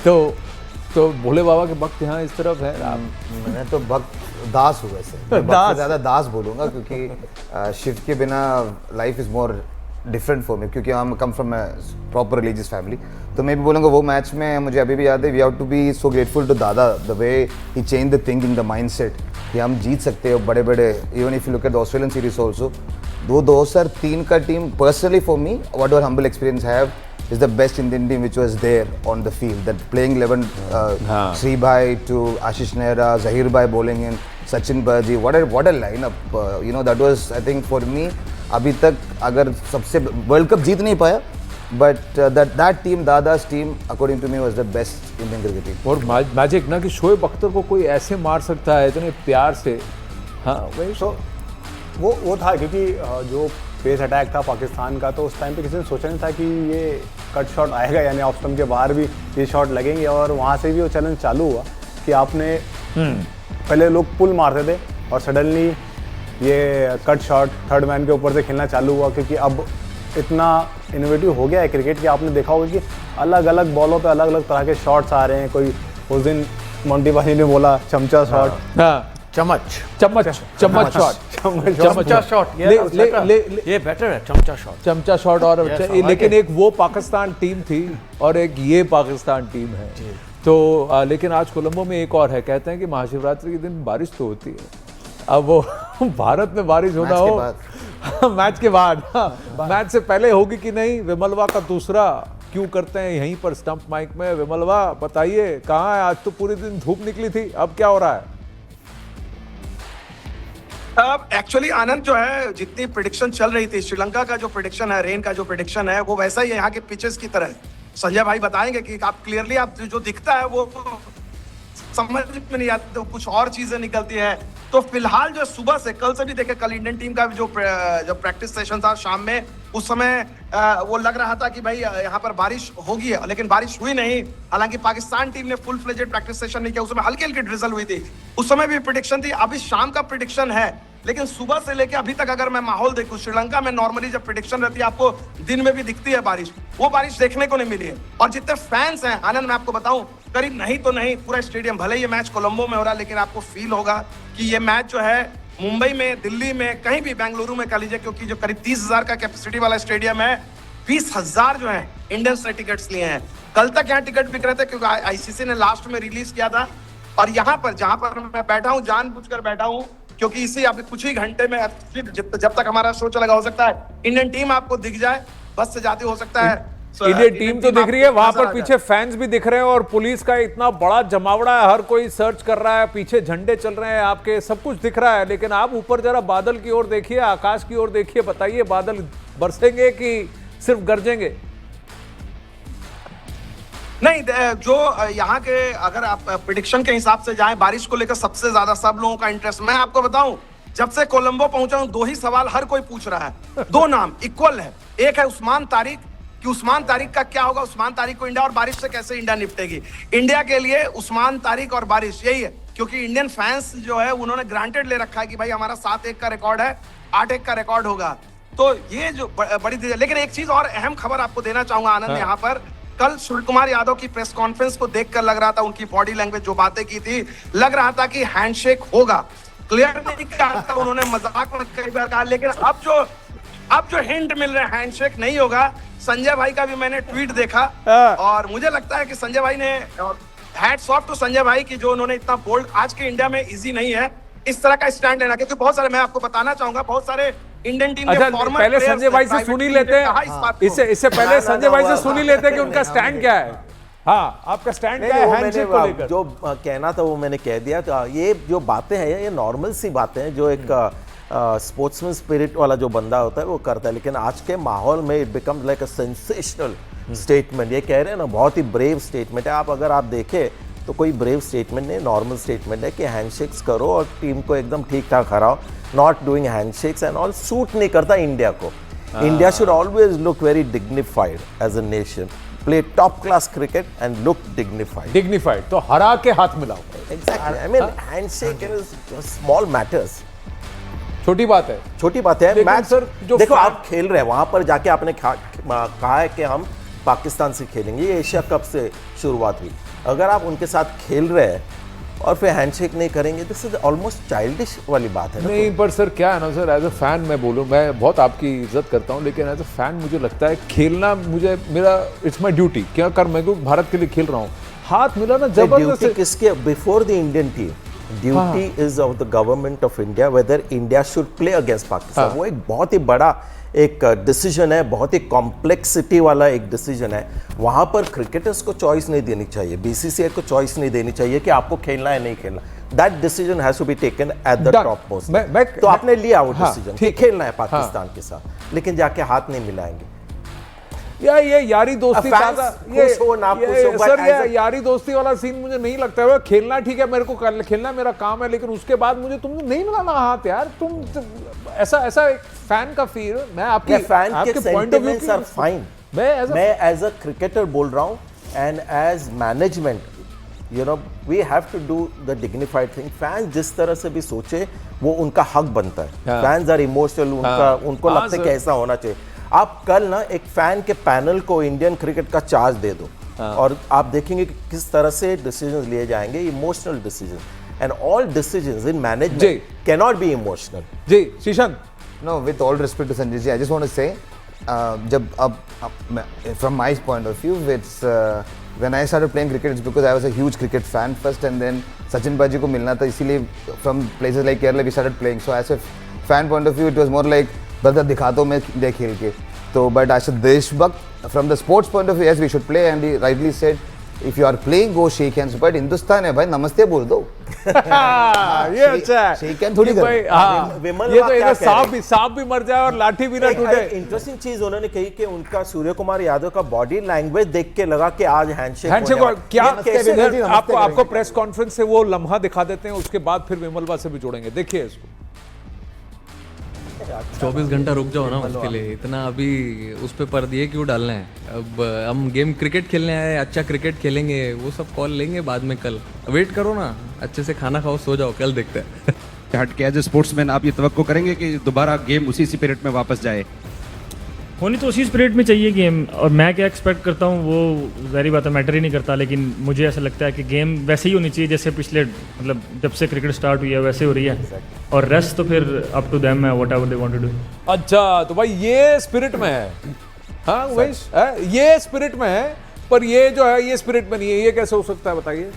तो भोले बाबा के भक्त यहाँ इस तरफ है। मैं तो भक्त दास हूँ वैसे, भक्त से ज़्यादा दास बोलूँगा, क्योंकि शिव के बिना life is more different for me, क्योंकि हम come from proper religious family. तो मैं भी बोलूँगा वो मैच में मुझे अभी भी याद है, we have to be so grateful to Dada, the way he change the thinking, the mindset कि हम जीत सकते हो बड़े बड़े, even if you look at the Australian series also. 2003 का team personally for me, whatever humble experience have, is the best Indian team which was there on the field. That playing 11, Sri Bhai to Ashish Nehra, Zahir Bhai bowling in, Sachin Baji. What a lineup! You know, that was, I think, for me. अभी तक अगर सबसे world cup जीत नहीं पाया, but that team, Dada's team, according to me, was the best Indian cricket team. और magic ना कि शोएब अख्तर को कोई ऐसे मार सकता है इतने प्यार से। हाँ वही तो वो था, क्योंकि जो पेस अटैक था पाकिस्तान का, तो उस टाइम पे किसी ने सोचा नहीं था कि ये कट शॉट आएगा, यानी ऑफ स्टंप के बाहर भी ये शॉट लगेंगे। और वहाँ से भी वो चैलेंज चालू हुआ कि आपने पहले लोग पुल मारते थे और सडनली ये कट शॉट थर्ड मैन के ऊपर से खेलना चालू हुआ, क्योंकि अब इतना इनोवेटिव हो गया है क्रिकेट कि आपने देखा होगा कि अलग अलग बॉलों पे अलग अलग तरह के शॉट्स आ रहे हैं। कोई उस दिन मोंटी भाई ने बोला चमचा शॉट, चम्मच शॉट, ये बेटर है चमचा शॉट। और लेकिन एक वो पाकिस्तान टीम थी और एक ये पाकिस्तान टीम है। तो लेकिन आज कोलंबो में एक और है, कहते हैं कि महाशिवरात्रि के दिन बारिश तो होती है। अब वो भारत में बारिश होना हो मैच के बाद, मैच से पहले होगी कि नहीं। विमलवा का दूसरा क्यों करते हैं यहीं पर स्टंप माइक में। विमलवा बताइए कहाँ है? आज तो पूरे दिन धूप निकली थी, अब क्या हो रहा है? एक्चुअली आनंद जो है, जितनी प्रेडिक्शन चल रही थी, श्रीलंका का जो प्रेडिक्शन है, रेन का जो प्रेडिक्शन है, वो वैसा ही है यहाँ के पिचेस की तरह है। संजय भाई बताएंगे कि आप क्लियरली, आप जो दिखता है वो समझ में नहीं आती, तो कुछ और चीजें निकलती है। तो फिलहाल जो सुबह से, कल से भी देखे, कल इंडियन टीम का जो प्रैक्टिस सेशन था शाम में, उस समय वो लग रहा था कि भाई यहाँ पर बारिश होगी, लेकिन बारिश हुई नहीं। हालांकि पाकिस्तान टीम ने फुल फ्लेजेड प्रैक्टिस सेशन नहीं किया, उस समय हल्की हल्की ड्रिजल हुई थी, उस समय भी प्रेडिक्शन थी। अभी शाम का प्रेडिक्शन है, लेकिन सुबह से लेके अभी तक अगर मैं माहौल देखूं, श्रीलंका में नॉर्मली जब प्रेडिक्शन रहती है आपको दिन में भी दिखती है बारिश, वो बारिश देखने को नहीं मिली है। और जितने फैंस हैं आनंद, मैं आपको बताऊं, करीब नहीं तो नहीं पूरा स्टेडियम, भले ये मैच कोलंबो में हो रहा है, लेकिन आपको फील होगा कि ये मैच जो है मुंबई में, दिल्ली में, कहीं भी, बेंगलुरु में कह लीजिए, क्योंकि जो करीब 30,000 का कैपेसिटी वाला स्टेडियम है, 20,000 जो है इंडियंस ने टिकट्स लिए हैं। कल तक यहाँ टिकट बिक रहे थे, क्योंकि आईसीसी ने लास्ट में रिलीज किया था। और यहाँ पर जहां पर मैं बैठा हूँ, जानबूझकर बैठा हूँ, क्योंकि इसी अभी कुछ ही घंटे में, जब तक हमारा शो चलेगा, हो सकता है इंडियन टीम आपको दिख जाए, बस से जाते हो सकता है। इंडियन टीम तो दिख रही है, वहां पर पीछे फैंस भी दिख रहे हैं और पुलिस का इतना बड़ा जमावड़ा है, हर कोई सर्च कर रहा है, पीछे झंडे चल रहे हैं आपके, सब कुछ दिख रहा है। लेकिन आप ऊपर जरा बादल की ओर देखिए, आकाश की ओर देखिए, बताइए बादल बरसेंगे कि सिर्फ गरजेंगे? नहीं, जो यहाँ के, अगर आप प्रेडिक्शन के हिसाब से जाएं, बारिश को लेकर सबसे ज्यादा सब लोगों का इंटरेस्ट, मैं आपको बताऊं, जब से कोलंबो पहुंचा हूं, 2 ही सवाल हर कोई पूछ रहा है, 2 नाम इक्वल है। एक है उस्मान तारिक, कि उस्मान तारिक का क्या होगा, उस्मान तारिक को इंडिया, और बारिश से कैसे इंडिया निपटेगी। इंडिया के लिए उस्मान तारिक और बारिश यही है, क्योंकि इंडियन फैंस जो है उन्होंने ग्रांटेड ले रखा है कि भाई हमारा 7-1 का रिकॉर्ड है, 8-1 का रिकॉर्ड होगा। तो ये जो बड़ी चीज है। लेकिन एक चीज और अहम खबर आपको देना चाहूंगा आनंद, यहाँ पर कल सूर्य कुमार यादव की प्रेस कॉन्फ्रेंस को देखकर लग रहा था, उनकी बॉडी लैंग्वेज जो बातें की थी, लग रहा था कि हैंडशेक होगा। क्लियर नहीं कहा था उन्होंने, मजाक में कई बार कहा, लेकिन अब जो हिंट मिल रहे हैं हैंडशेक नहीं होगा। संजय भाई का भी मैंने ट्वीट देखा और मुझे लगता है कि संजय भाई ने, हैट्स ऑफ टू संजय भाई की जो उन्होंने इतना बोल्ड, आज के इंडिया में इजी नहीं है इस तरह का स्टैंड लेना, क्योंकि बहुत सारे, मैं आपको बताना चाहूंगा, बहुत सारे इंडियन टीम के फॉर्मर पहले संजय भाई से सुन ही लेते हैं, इससे पहले संजय भाई से सुन ही लेते हैं कि उनका स्टैंड क्या है। हाँ, आपका स्टैंड क्या है हैंडशेक को लेकर? जो कहना था वो मैंने कह दिया। तो ये जो बातें हैं, ये नॉर्मल सी बातें हैं जो एक स्पोर्ट्समैन स्पिरिट वाला जो बंदा होता है वो करता है। लेकिन आज के माहौल में it becomes like a sensational statement. ये कह रहे हैं ना, बहुत ही ब्रेव स्टेटमेंट है। अगर आप देखें तो कोई ब्रेव स्टेटमेंट नहीं, नॉर्मल स्टेटमेंट है कि हैंडशेक्स करो और टीम को एकदम ठीक ठाक हराओ। Not doing handshakes and all suit नहीं करता इंडिया को। India should always look very dignified as a nation, play top class cricket and look dignified. तो हरा के हाथ मिलाओ। Exactly, I mean handshake is small matters, छोटी बात है, छोटी बात है। मैच सर जो देखो आप खेल रहे हैं, वहां पर जाके आपने कहा है कि हम पाकिस्तान से खेलेंगे, ये एशिया कप से शुरुआत हुई, अगर आप उनके साथ खेल रहे हैं और फिर हैंडशेक नहीं करेंगे, दिस इज ऑलमोस्ट चाइल्डिश वाली बात है ना। नहीं पर सर क्या है ना सर, एज अ फैन मैं बोलूँ, मैं बहुत आपकी इज्जत करता हूँ, लेकिन एज अ फैन मुझे लगता है खेलना मेरा इट्स माई ड्यूटी, क्या कर मैं क्योंकि भारत के लिए खेल रहा हूँ, हाथ मिला ना जबरदस्त। ड्यूटी किसके? Before the Indian team, duty is of the government of India weather India should play against Pakistan. वो एक बहुत ही बड़ा एक डिसीजन है, बहुत ही कॉम्प्लेक्सिटी वाला एक डिसीजन है। वहां पर क्रिकेटर्स को चॉइस नहीं देनी चाहिए, बीसीसीआई को चॉइस नहीं देनी चाहिए कि आपको खेलना है नहीं खेलना। That decision has to be taken at the top most. तो आपने लिया वो डिसीजन कि खेलना है पाकिस्तान के साथ, लेकिन जाके हाथ नहीं मिलाएंगे। ये यारी दोस्ती fans खुश हो ना खुश हो, but सर as ये यारी दोस्ती वाला सीन मुझे नहीं लगता है। खेलना ठीक है, मेरे को खेलना मेरा काम है, लेकिन उसके बाद मुझे तुमने नहीं मिलाना हाथ यार। तुम ऐसा एक फैन का फील, मैं आपके फैन के सेंटिमेंट्स आर फाइन। मैं एज अ क्रिकेटर बोल रहा हूँ, and as management you know we have to do the dignified thing. Fans जिस तरह से भी सोचे वो उनका हक बनता है। फैंस आर इमोशनल, उनको लगता है कि ऐसा होना चाहिए। आप कल ना एक फैन के पैनल को इंडियन क्रिकेट का चार्ज दे दो, और आप देखेंगे कि किस तरह से डिसीजंस लिए जाएंगे, emotional decision, and all decisions in management can not be emotional. जी Shashank, no with all respect to Sanjay ji, I just want to say जब अब from my point of view it's when I started playing cricket it's because I was a huge cricket fan first, and then Sachin paaji को मिलना था, इसीलिए from places like Kerala we started playing. So as a fan point of view it was more like brother दिखा दो मैं दे खेल के। तो बट एज अ देशभक्त from the sports point of view yes we should play, and he rightly said if you are playing go shake hands, but Hindustan है भाई, नमस्ते बोल दो। ये अच्छा है, शेक हैंड थोड़ी भाई। करो। हाँ, विमल ये वाह तो क्या एक सांप भी मर जाए और लाठी भी ना टूटे। इंटरेस्टिंग चीज उन्होंने कही कि उनका सूर्य कुमार यादव का बॉडी लैंग्वेज देख के लगा कि आज हैंडशेक क्या कैसे? आपको प्रेस कॉन्फ्रेंस से वो लम्हा दिखा देते हैं, उसके बाद फिर विमलवा से भी जोड़ेंगे, देखिए इसको। 24 घंटा रुक जाओ ना उसके लिए, इतना अभी उस पे पर दिए क्यों डालना है? अब हम गेम क्रिकेट खेलने आए, अच्छा क्रिकेट खेलेंगे, वो सब कॉल लेंगे बाद में। कल वेट करो ना, अच्छे से खाना खाओ, सो जाओ, कल देखते हैं। हट के एज ए स्पोर्ट्समैन आप ये तवक्को करेंगे कि दोबारा गेम उसी स्पिरिट में वापस जाए? होनी तो उसी स्पिरिट में चाहिए गेम, और मैं क्या एक्सपेक्ट करता हूँ वो ज़ाहिर बात है मैटर ही नहीं करता, लेकिन मुझे ऐसा लगता है कि गेम वैसे ही होनी चाहिए जैसे पिछले मतलब जब से क्रिकेट स्टार्ट हुई है वैसे हो रही है, और रेस्ट तो फिर अप टू देम है, whatever they want to do. अच्छा तो भाई ये स्पिरिट में है, हाँ वैश ये स्पिरिट में है, पर ये जो है ये स्पिरिट में नहीं है, ये कैसे हो सकता है बताइए?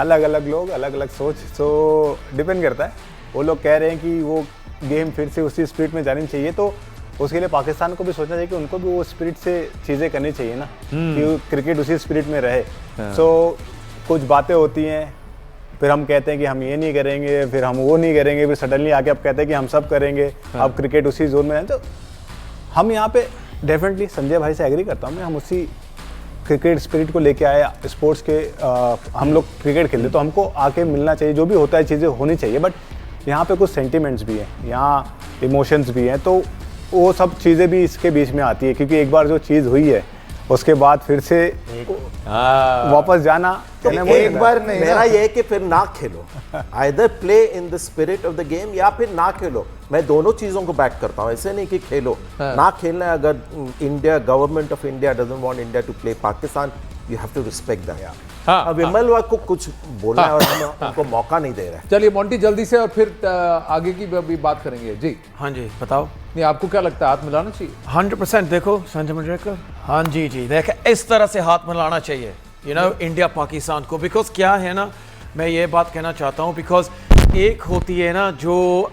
अलग अलग लोग अलग अलग सोच, सो डिपेंड करता है। वो लोग कह रहे हैं कि वो गेम फिर से उसी स्पिरिट में जानी चाहिए, तो उसके लिए पाकिस्तान को भी सोचना चाहिए कि उनको भी वो स्पिरिट से चीज़ें करनी चाहिए ना, कि क्रिकेट उसी स्पिरिट में रहे। सो कुछ बातें होती हैं, फिर हम कहते हैं कि हम ये नहीं करेंगे, फिर हम वो नहीं करेंगे, फिर सडनली आके अब कहते हैं कि हम सब करेंगे, अब क्रिकेट उसी जोन में है। तो हम यहाँ पे डेफिनेटली संजय भाई से एग्री करता हूँ मैं, हम उसी क्रिकेट स्पिरिट को लेके आए स्पोर्ट्स के। हम लोग क्रिकेट खेलते तो हमको आके मिलना चाहिए, जो भी होता है चीज़ें होनी चाहिए, बट यहाँ पे कुछ सेंटिमेंट्स भी हैं, यहाँ इमोशंस भी हैं, तो वो सब चीज़ें भी इसके बीच में आती है, क्योंकि एक बार जो चीज़ हुई है उसके बाद फिर से वापस जाना तो एक बार नहीं। मेरा ये है कि फिर ना खेलो, either play in the spirit of the game या फिर ना खेलो। मैं दोनों चीज़ों को बैक करता हूँ, ऐसे नहीं कि खेलो ना खेलना है। अगर India government of India doesn't want India to play Pakistan, you have to respect that. Vimal को कुछ बोलना है और हम उनको मौका नहीं दे रहे। चलिए मोंटी जल्दी से, और फिर आगे की भी बात करेंगे। जी हाँ जी बताओ। नहीं आपको क्या लगता है हाथ मिलाना चाहिए? 100% देखो संजय मंजरेकर, हाँ जी देखे इस तरह से हाथ मिलाना चाहिए इंडिया पाकिस्तान को। बिकॉज क्या है ना, मैं ये बात कहना चाहता हूँ, बिकॉज एक होती है ना जो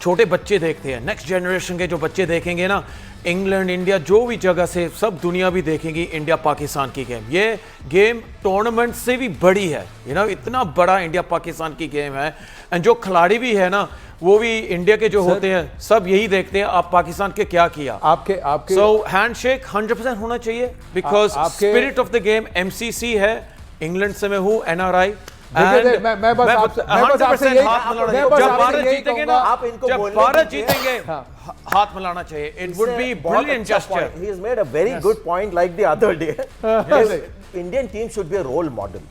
छोटे बच्चे देखते हैं, नेक्स्ट जनरेशन के जो बच्चे देखेंगे ना, इंग्लैंड इंडिया जो भी जगह से सब दुनिया भी देखेंगी इंडिया पाकिस्तान की गेम। ये गेम टूर्नामेंट से भी बड़ी है, इतना बड़ा इंडिया पाकिस्तान की गेम है। एंड जो खिलाड़ी भी है ना, वो भी इंडिया के जो होते हैं सब यही देखते हैं आप पाकिस्तान के क्या किया। आपके सो हैंडशेक 100% होना चाहिए, because spirit of the game. MCC है, इंग्लैंड से मैं हूँ, NRI। मैं बस आपसे भारत जीतेंगे हाथ मिलाना चाहिए। It would be brilliant gesture. He has made a very good point like the other day. Indian team should be a role model.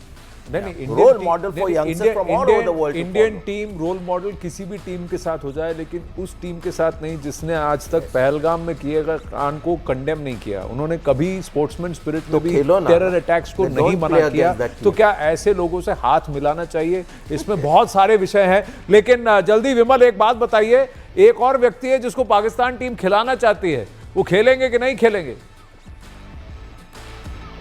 Role model for youngsters from all over the world. Indian team role model किसी भी team के साथ हो जाए, लेकिन उस team के साथ नहीं जिसने आज तक पहलगाम में किए गए कांड को कंडेम नहीं किया। उन्होंने कभी स्पोर्ट्समैन स्पिरिट में भी टेरर अटैक्स को नहीं मना किया। तो क्या ऐसे लोगों से हाथ मिलाना चाहिए? इसमें बहुत सारे विषय हैं, लेकिन जल्दी विमल एक बात बताइए, एक और व्यक्ति है जिसको पाकिस्तान टीम खिलाना चाहती है, वो खेलेंगे कि नहीं खेलेंगे?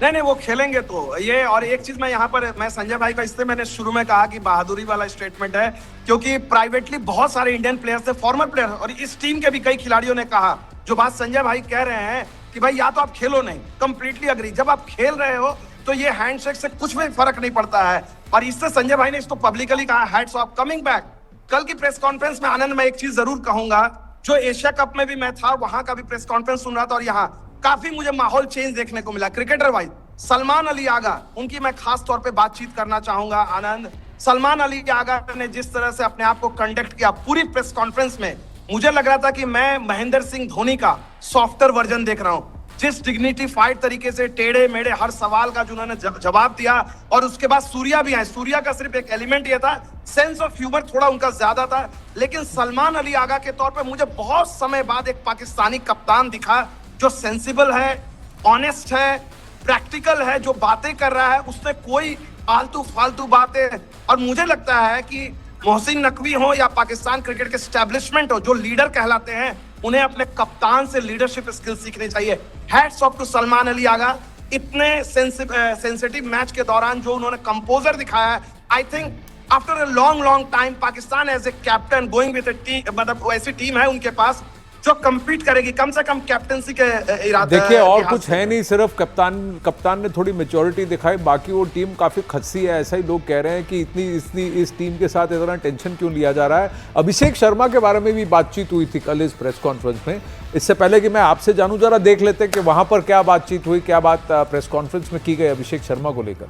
नहीं वो खेलेंगे तो ये। और एक चीज मैं यहाँ पर मैं संजय भाई का इससे मैंने शुरू में कहा कि बहादुरी वाला स्टेटमेंट है, क्योंकि प्राइवेटली बहुत सारे इंडियन प्लेयर्स थे, फॉर्मर प्लेयर, और इस टीम के भी कई खिलाड़ियों ने कहा जो बात संजय भाई कह रहे हैं कि भाई या तो आप खेलो नहीं, कंप्लीटली अग्री। जब आप खेल रहे हो तो ये हैंडशेक से कुछ भी फर्क नहीं पड़ता है। और इससे संजय भाई ने इसको पब्लिकली कहा, हैट्स ऑफ, कमिंग बैक। कल की प्रेस कॉन्फ्रेंस में आनंद, मैं एक चीज जरूर कहूंगा, जो एशिया कप में भी मैं था वहां का भी प्रेस कॉन्फ्रेंस सुन रहा था, और यहाँ काफी मुझे माहौल चेंज देखने को मिला क्रिकेटर वाइज। सलमान अली आगा, उनकी मैं खास तौर पे बातचीत करना चाहूंगा आनंद। सलमान अली आगा ने जिस तरह से अपने आप को कंडक्ट किया पूरी प्रेस कॉन्फ्रेंस में, मुझे लग रहा था कि मैं महेंद्र सिंह धोनी का सॉफ्टर वर्जन देख रहा हूं। जिस डिग्निटीफाइड तरीके से टेढ़े मेढ़े हर सवाल का जिन्होंने जवाब दिया, और उसके बाद सूर्या भी आए। सूर्या का सिर्फ एक एलिमेंट ये था, सेंस ऑफ ह्यूमर थोड़ा उनका ज्यादा था, लेकिन सलमान अली आगा के तौर पे मुझे बहुत समय बाद एक पाकिस्तानी कप्तान दिखा जो सेंसिबल है, ऑनेस्ट है, प्रैक्टिकल है, जो बातें कर रहा है उसने कोई आलतू फालतू बातें। और मुझे लगता है कि मोहसिन नकवी हो या पाकिस्तान क्रिकेट के एस्टैब्लिशमेंट हो, जो लीडर कहलाते हैं, उन्हें अपने कप्तान से लीडरशिप स्किल सीखनी चाहिए। Hats off to Salman Ali Agha, इतने सेंसिटिव मैच के दौरान जो उन्होंने कंपोजर दिखाया है। I think after a long time Pakistan as a captain going with a team, मतलब ऐसी टीम है उनके पास जो कम्पीट करेगी कम से कम कैप्टनसी के इरादे। देखिए और कुछ है नहीं, सिर्फ कप्तान ने थोड़ी मैच्योरिटी दिखाई, बाकी वो टीम काफी खस्सी है। ऐसा ही लोग कह रहे हैं कि इतनी इस टीम के साथ इतना टेंशन क्यों लिया जा रहा है। अभिषेक शर्मा के बारे में भी बातचीत हुई थी कल इस प्रेस कॉन्फ्रेंस में। इससे पहले कि मैं आपसे जानूं, जरा देख लेते हैं कि वहां पर क्या बातचीत हुई, क्या बात प्रेस कॉन्फ्रेंस में की गई अभिषेक शर्मा को लेकर।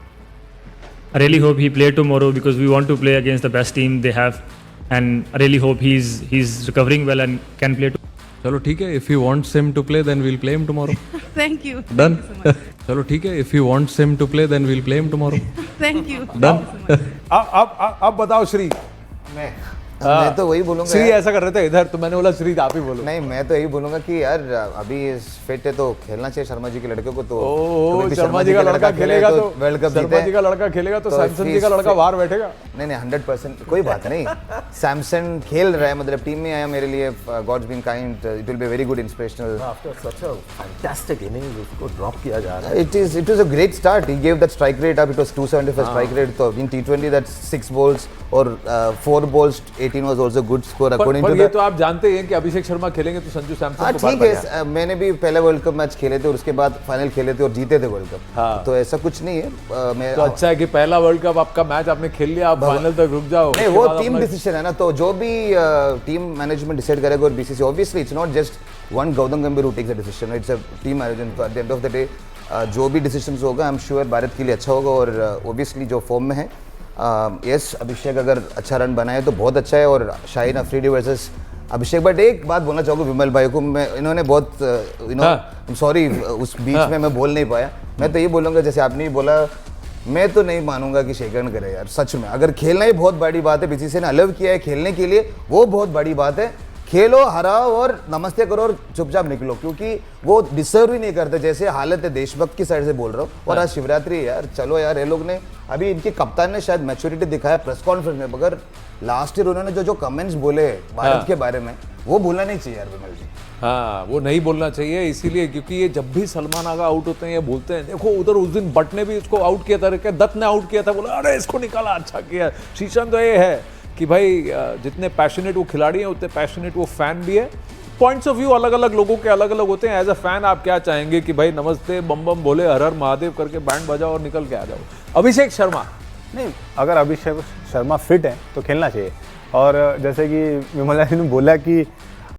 I really hope he play tomorrow because we want to play against the best team they have, and I really hope he's recovering well and can play. चलो ठीक है, if he wants him to play then we'll play him tomorrow. Thank you. Done. चलो ठीक है, if he wants him to play then we'll play him tomorrow. Thank you. Done. अब बताओ श्री। मैं तो वही बोलूंगा श्री यार। ऐसा कर रहे थे इधर, तो मैंने बोला श्री आप ही बोलो। नहीं, मैं तो यही बोलूंगा कि यार अभी फिट है तो खेलना चाहिए शर्मा जी के लड़के को। तो कभी शर्मा जी का लड़का खेलेगा तो वर्ल्ड कप शर्मा जी का लड़का खेलेगा तो सैमसन जी का लड़का बाहर बैठेगा। नहीं 100% कोई बात नहीं। सैमसन खेल रहा है, मतलब टीम में आया मेरे लिए, God's been kind, it will be very good inspirational. After such a fantastic innings उसको ड्रॉप किया जा रहा है। It was a great start. He gave that strike rate up. It was 275 strike rate. So in T20 that's 6 balls or 4 balls 18 was also good score according पर to ये that. तो आप जानते हैं कि अभिषेक शर्मा खेलेंगे तो संजू सैमसन को ठीक है, मैंने भी पहले वर्ल्ड कप मैच खेले थे और उसके बाद फाइनल खेले थे और जीते थे वर्ल्ड कप। तो ऐसा कुछ नहीं है। मैं तो अच्छा है कि पहला वर्ल्ड कप आपका मैच आपने खेल लिया, आप फाइनल तक रुक जाओ। नहीं, वो टीम डिसीजन है ना, तो जो भी टीम मैनेजमेंट डिसाइड करेगा, और BCCI obviously it's not just one Gautam Gambhir who takes the decision, it's a team management. At the end of the day जो भी डिसीजन होगा आई एम श्योर भारत के लिए अच्छा होगा। और ऑब्वियसली जो फॉर्म में है, यस अभिषेक अगर अच्छा रन बनाए तो बहुत अच्छा है, और Shaheen Afridi versus Abhishek. But एक बात बोलना चाहूँगा विमल भाई को, मैं इन्होंने बहुत सॉरी उस बीच में मैं बोल नहीं पाया। मैं तो ये बोलूँगा जैसे आपने ही बोला, मैं तो नहीं मानूंगा कि शेखर करे यार। सच में अगर खेलना ही बहुत बड़ी बात है, बीसीसीआई ने अलाउ किया है खेलने के लिए, वो बहुत बड़ी बात है। खेलो, हराओ और नमस्ते करो और चुपचाप निकलो, क्योंकि वो डिजर्व ही नहीं करते। जैसे हालत है, देशभक्त की साइड से बोल रहा हूँ। और आज शिवरात्रि है यार, चलो यार। ये लोग ने अभी, इनके कप्तान ने शायद मैच्योरिटी दिखाया प्रेस कॉन्फ्रेंस में, मगर लास्ट ईयर उन्होंने जो कमेंट्स बोले भारत के बारे में, वो भूलना नहीं चाहिए यार विमल जी। हाँ, वो नहीं बोलना चाहिए, इसीलिए क्योंकि ये जब भी सलमान आगा आउट होते हैं ये बोलते हैं, देखो उधर उस दिन बट ने भी इसको आउट किया था, दत्त ने आउट किया था, बोला अरे इसको निकाला, अच्छा किया। शीशन तो ये है कि भाई जितने पैशनेट वो खिलाड़ी हैं उतने पैशनेट वो फैन भी है। पॉइंट्स ऑफ व्यू अलग अलग लोगों के अलग अलग होते हैं। एज अ फैन आप क्या चाहेंगे कि भाई नमस्ते बम बम बोले, हर हर महादेव करके बैंड बजाओ और निकल के आ जाओ। अभिषेक शर्मा, नहीं, अगर अभिषेक शर्मा फिट है तो खेलना चाहिए। और जैसे कि विमला जी ने बोला कि